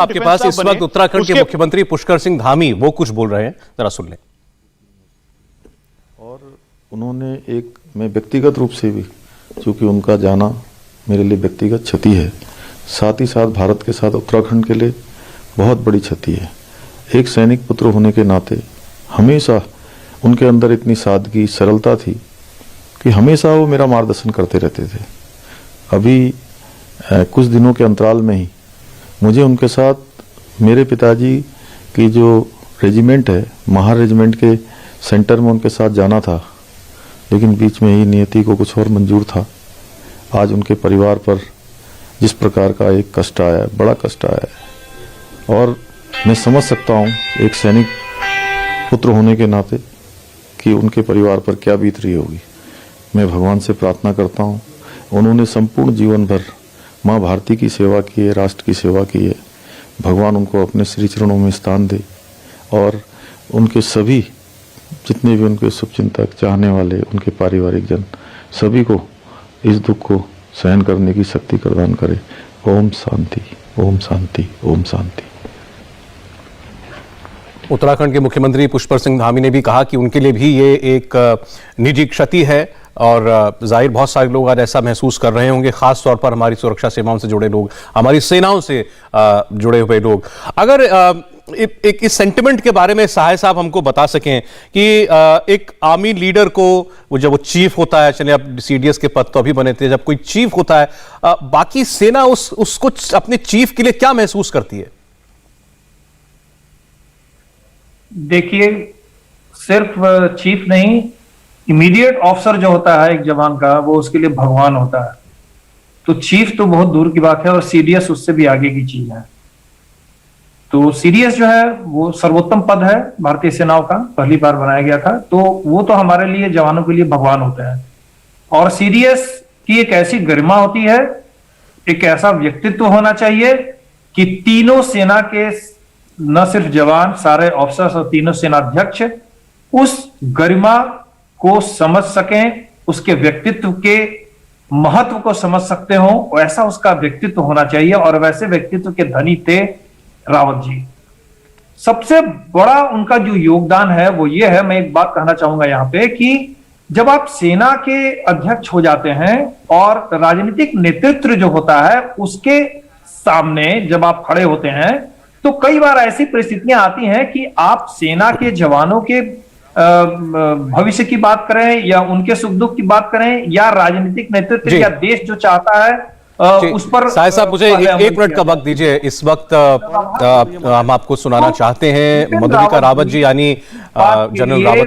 आपके पास इस वक्त उत्तराखंड के मुख्यमंत्री पुष्कर सिंह धामी वो कुछ बोल रहे हैं, जरा सुन लें। और उन्होंने मैं व्यक्तिगत रूप से भी, चूंकि उनका जाना मेरे लिए व्यक्तिगत क्षति है, साथ ही साथ भारत के साथ उत्तराखंड के लिए बहुत बड़ी क्षति है। एक सैनिक पुत्र होने के नाते हमेशा उनके अंदर इतनी सादगी, सरलता थी कि हमेशा वो मेरा मार्गदर्शन करते रहते थे। अभी कुछ दिनों के अंतराल में ही मुझे उनके साथ मेरे पिताजी की जो रेजिमेंट है, महार रेजिमेंट के सेंटर में उनके साथ जाना था, लेकिन बीच में ही नियति को कुछ और मंजूर था। आज उनके परिवार पर जिस प्रकार का एक कष्ट आया है, बड़ा कष्ट आया है, और मैं समझ सकता हूँ एक सैनिक पुत्र होने के नाते कि उनके परिवार पर क्या बीत रही होगी। मैं भगवान से प्रार्थना करता हूँ, उन्होंने संपूर्ण जीवन भर माँ भारती की सेवा की है, राष्ट्र की सेवा की है। भगवान उनको अपने श्री चरणों में स्थान दे, और उनके सभी जितने भी उनके शुभचिंतक, चाहने वाले, उनके पारिवारिक जन, सभी को इस दुख को सहन करने की शक्ति प्रदान करे। ओम शांति, ओम शांति, ओम शांति। उत्तराखंड के मुख्यमंत्री पुष्कर सिंह धामी ने भी कहा कि उनके लिए भी ये एक निजी क्षति है, और जाहिर बहुत सारे लोग आज ऐसा महसूस कर रहे होंगे, खास तौर पर हमारी सुरक्षा सेवाओं से जुड़े लोग, हमारी सेनाओं से जुड़े हुए लोग। अगर एक इस सेंटिमेंट के बारे में सहाय साहब हमको बता सकें कि एक आर्मी लीडर को जब वो चीफ होता है, चलिए अब सीडीएस के पद तो अभी बने थे, जब कोई चीफ होता है, बाकी सेना उसको अपने चीफ के लिए क्या महसूस करती है? देखिए, सिर्फ चीफ नहीं, इमीडिएट ऑफिसर जो होता है एक जवान का, वो उसके लिए भगवान होता है। तो चीफ तो बहुत दूर की बात है, और सीडीएस उससे भी आगे की चीज है। तो सीडीएस जो है वो सर्वोत्तम पद है भारतीय सेनाओं का, पहली बार बनाया गया था। तो वो तो हमारे लिए, जवानों के लिए भगवान होता है। और सीडीएस की एक ऐसी गरिमा होती है, एक ऐसा व्यक्तित्व होना चाहिए कि तीनों सेना के, न सिर्फ जवान, सारे ऑफिसर्स और तीनों सेनाध्यक्ष उस गरिमा को समझ सकें, उसके व्यक्तित्व के महत्व को समझ सकते हो, ऐसा उसका व्यक्तित्व होना चाहिए। और वैसे व्यक्तित्व के धनी थे रावत जी। सबसे बड़ा उनका जो योगदान है वो ये है, मैं एक बात कहना चाहूंगा यहां पे, कि जब आप सेना के अध्यक्ष हो जाते हैं और राजनीतिक नेतृत्व जो होता है उसके सामने जब आप खड़े होते हैं, तो कई बार ऐसी परिस्थितियां आती हैं कि आप सेना के जवानों के भविष्य की बात करें, या उनके सुख दुख की बात करें, या राजनीतिक नेतृत्व या देश जो चाहता है उस पर। साहिब साहब, मुझे एक मिनट का वक्त दीजिए। इस वक्त हम आपको सुनाना चाहते हैं मधुलिका रावत जी, यानी जनरल रावत की